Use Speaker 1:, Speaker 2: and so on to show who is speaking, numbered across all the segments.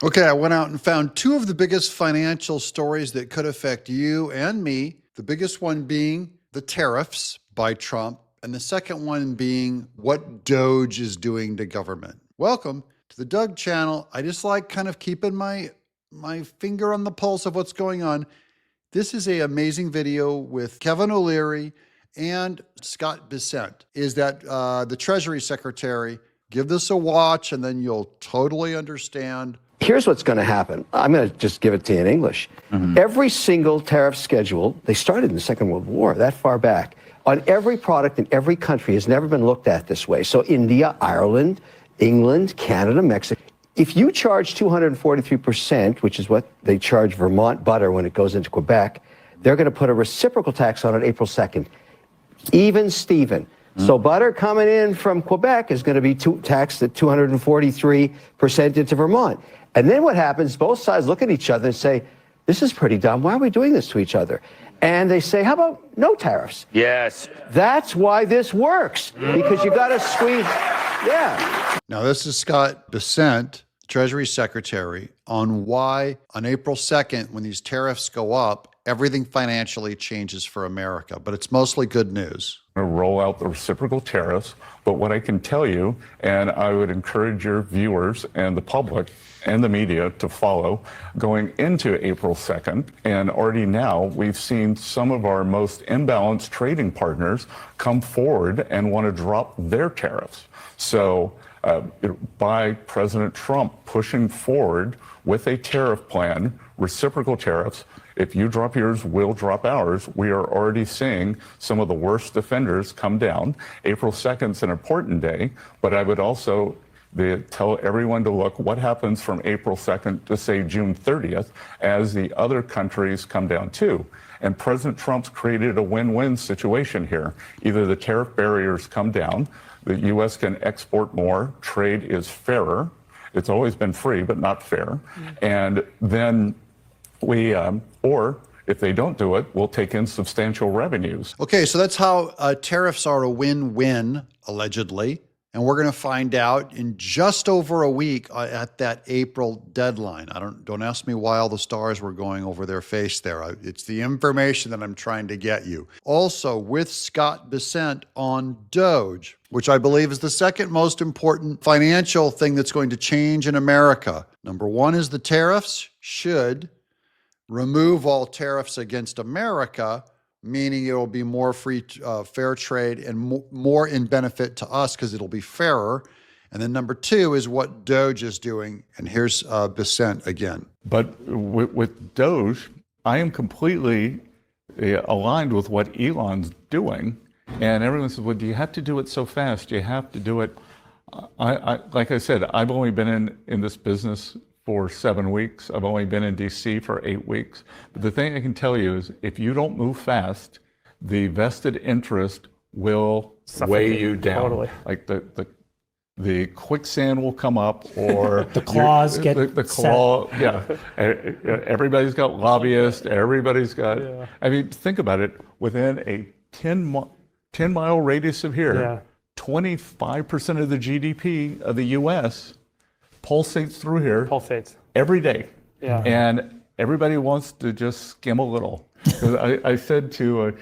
Speaker 1: Okay, I went out and found two of the biggest financial stories that could affect you and me. The biggest one being the tariffs by Trump, and the second one being what DOGE is doing to government. Welcome to the Doug channel. I just like kind of keeping my finger on the pulse of what's going on. This is an amazing video with Kevin O'Leary and Scott Bessent. Is that the Treasury Secretary? Give this a watch and then you'll totally understand.
Speaker 2: Here's what's going to happen. I'm going to just give it to you in English. Every single tariff schedule, they started in the Second World War, that far back, on every product in every country has never been looked at this way. So India, Ireland, England, Canada, Mexico. If you charge 243%, which is what they charge Vermont butter when it goes into Quebec, they're going to put a reciprocal tax on it April 2nd. Even Steven. So butter coming in from Quebec is going to be taxed at 243% into Vermont. And then what happens, both sides look at each other and say, this is pretty dumb. Why are we doing this to each other? And they say, how about no tariffs?
Speaker 3: Yes.
Speaker 2: That's why this works, because you got to squeeze. Yeah.
Speaker 1: Now, this is Scott Bessent, Treasury Secretary, on why on April 2nd, when these tariffs go up, everything financially changes for America. But it's mostly good news.
Speaker 4: Roll out the reciprocal tariffs, but what I can tell you, and I would encourage your viewers and the public and the media to follow, going into April 2nd, and already now we've seen some of our most imbalanced trading partners come forward and want to drop their tariffs. So by President Trump pushing forward with a tariff plan, reciprocal tariffs, if you drop yours, we'll drop ours. We are already seeing some of the worst offenders come down. April 2nd is an important day, but I would also tell everyone to look what happens from April 2nd to, say, June 30th as the other countries come down too. And President Trump's created a win-win situation here. Either the tariff barriers come down, the U.S. can export more, trade is fairer. It's always been free, but not fair. And then we, or if they don't do it, we'll take in substantial revenues.
Speaker 1: Okay, so that's how tariffs are a win-win, allegedly. And we're going to find out in just over a week at that April deadline. Don't ask me why all the stars were going over their face there. It's the information that I'm trying to get you. Also, with Scott Bessent on DOGE, which I believe is the second most important financial thing that's going to change in America. Number one is the tariffs should remove all tariffs against America, meaning it will be more free, fair trade and more in benefit to us because it'll be fairer. And then number two is what DOGE is doing. And here's Bessent again.
Speaker 4: But with DOGE, I am completely aligned with what Elon's doing. And everyone says, well, do you have to do it so fast? Do you have to do it? Like I said, I've only been in this business for 7 weeks. I've only been in DC for 8 weeks. But the thing I can tell you is if you don't move fast, the vested interest will weigh you down.
Speaker 3: Totally.
Speaker 4: Like the quicksand will come up, or
Speaker 5: the claws get
Speaker 4: the claw. Yeah, everybody's got lobbyists. Everybody's got.
Speaker 3: Yeah.
Speaker 4: I mean, think about it. Within a 10-mile radius of here, 25% of the GDP of the U.S. pulsates through here.
Speaker 3: Pulsates.
Speaker 4: Every day.
Speaker 3: Yeah.
Speaker 4: And everybody wants to just skim a little. I said to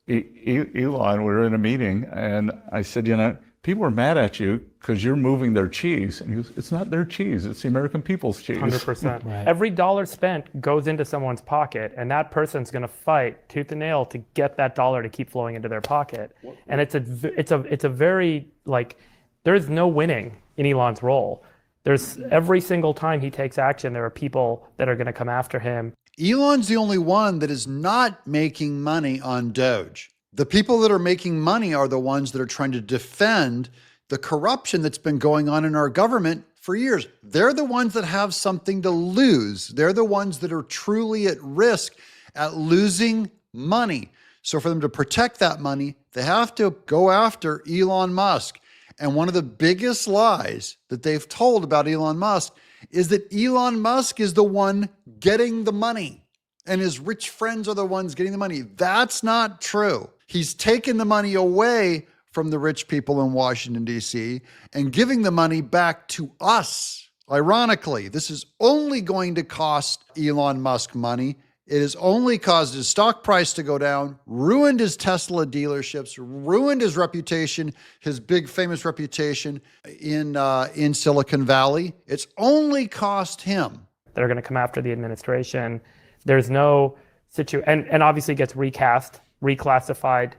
Speaker 4: Elon, we were in a meeting, and I said, you know, people are mad at you because you're moving their cheese. And he goes, it's not their cheese, it's the American people's cheese.
Speaker 3: 100%.
Speaker 5: Right.
Speaker 3: Every dollar spent goes into someone's pocket, and that person's going to fight tooth and nail to get that dollar to keep flowing into their pocket. And it's a very, like, there's no winning in Elon's role. There's every single time he takes action, there are people that are going to come after him.
Speaker 1: Elon's the only one that is not making money on DOGE. The people that are making money are the ones that are trying to defend the corruption that's been going on in our government for years. They're the ones that have something to lose. They're the ones that are truly at risk at losing money. So for them to protect that money, they have to go after Elon Musk. And one of the biggest lies that they've told about Elon Musk is that Elon Musk is the one getting the money and his rich friends are the ones getting the money. That's not true. He's taken the money away from the rich people in Washington, D.C. and giving the money back to us, Ironically, this is only going to cost Elon Musk money. It has only caused his stock price to go down, ruined his Tesla dealerships, ruined his reputation, his big famous reputation in Silicon Valley. It's only cost him.
Speaker 3: They're going to come after the administration. There's no situation, and obviously gets reclassified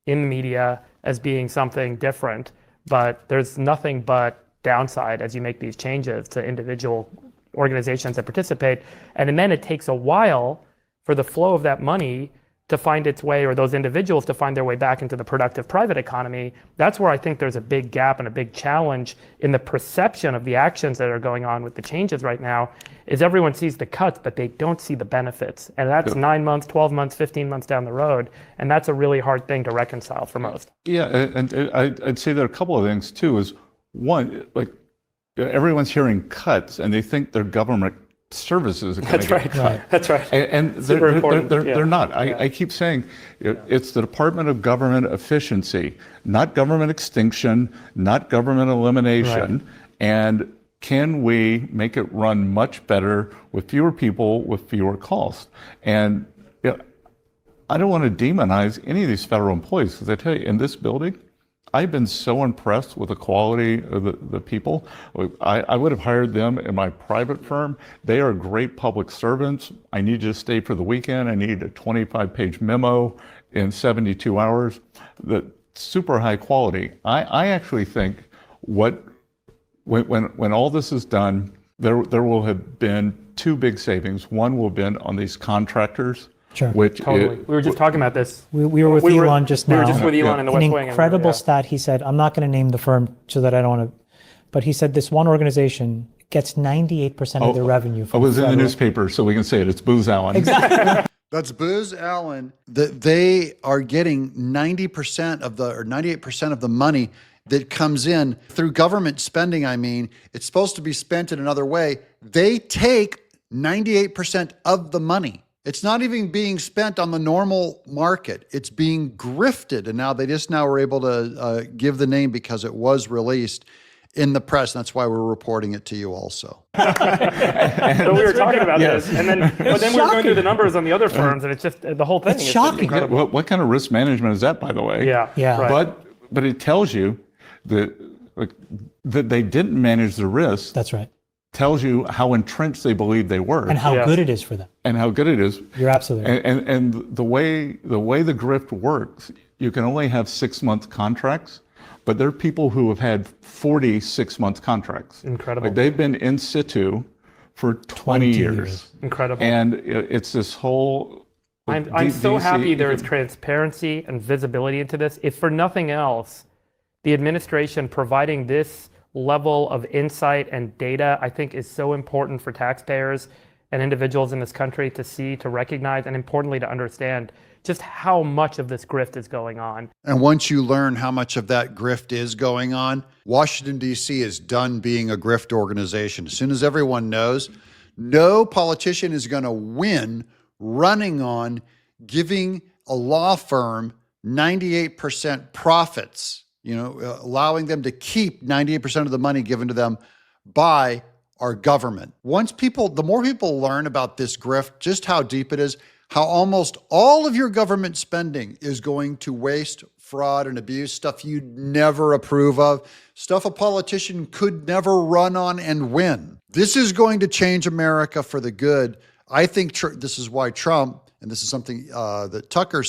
Speaker 3: in the media as being something different. But there's nothing but downside as you make these changes to individual organizations that participate. And then it takes a while for the flow of that money to find its way, or those individuals to find their way back into the productive private economy. That's where I think there's a big gap and a big challenge in the perception of the actions that are going on with the changes right now, is everyone sees the cuts, but they don't see the benefits. And that's 9 months, 12 months, 15 months down the road. And that's a really hard thing to reconcile for most.
Speaker 4: Yeah, and I'd say there are a couple of things too. Is one, like everyone's hearing cuts and they think their government services are going to get cut.
Speaker 3: That's right.
Speaker 4: And they're not. I keep saying it's the Department of Government Efficiency, not government extinction, not government elimination. Right. And can we make it run much better with fewer people, with fewer costs? And I don't want to demonize any of these federal employees, because I tell you, in this building, I've been so impressed with the quality of the people. I would have hired them in my private firm. They are great public servants. I need you to stay for the weekend. I need a 25-page memo in 72 hours. Super high quality. I actually think when all this is done, there will have been two big savings. One will have been on these contractors.
Speaker 5: Sure.
Speaker 3: We were just talking about this.
Speaker 5: We were with Elon just now.
Speaker 3: We were just with Elon in the West Wing.
Speaker 5: An incredible stat. He said, I'm not going to name the firm so that I don't want to, but he said this one organization gets 98% of their revenue from
Speaker 4: I was in the newspaper, so we can say it. It's Booz Allen.
Speaker 5: Exactly.
Speaker 1: That's Booz Allen. They are getting 90% of or 98% of the money that comes in through government spending. I mean, it's supposed to be spent in another way. They take 98% of the money. It's not even being spent on the normal market. It's being grifted. And now they were able to give the name because it was released in the press. And that's why we're reporting it to you also.
Speaker 3: So we were talking about this, but then we were going through the numbers on the other firms, and it's just the whole thing.
Speaker 5: It's shocking.
Speaker 4: What kind of risk management is that, by the way?
Speaker 3: Yeah. Right.
Speaker 4: But it tells you that they didn't manage the risk.
Speaker 5: That's right.
Speaker 4: Tells you how entrenched they believe they were,
Speaker 5: and how good it is for them.
Speaker 4: And how good it is.
Speaker 5: You're absolutely right.
Speaker 4: And the way the grift works, you can only have 6-month contracts, but there are people who have had 46-month contracts.
Speaker 3: Incredible.
Speaker 4: Like they've been in situ for 20 years.
Speaker 3: Incredible.
Speaker 4: And it's this whole.
Speaker 3: I'm so happy there is transparency and visibility into this. If for nothing else, the administration providing this level of insight and data, I think, is so important for taxpayers and individuals in this country to see, to recognize, and importantly, to understand just how much of this grift is going on.
Speaker 1: And once you learn how much of that grift is going on, Washington, D.C. is done being a grift organization. As soon as everyone knows, no politician is going to win running on giving a law firm 98% profits, allowing them to keep 98% of the money given to them by our government. The more people learn about this grift, just how deep it is, how almost all of your government spending is going to waste, fraud, and abuse, stuff you'd never approve of, stuff a politician could never run on and win. This is going to change America for the good. I think this is why Trump, and this is something that Tucker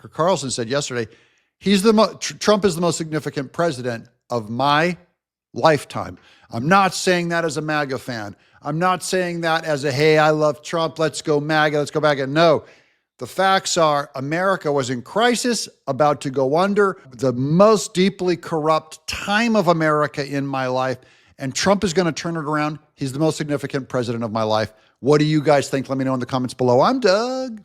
Speaker 1: Carlson said yesterday, Trump is the most significant president of my lifetime. I'm not saying that as a MAGA fan. I'm not saying that as hey, I love Trump, let's go MAGA, let's go back. No, the facts are America was in crisis, about to go under, the most deeply corrupt time of America in my life, and Trump is going to turn it around. He's the most significant president of my life. What do you guys think? Let me know in the comments below. I'm Doug.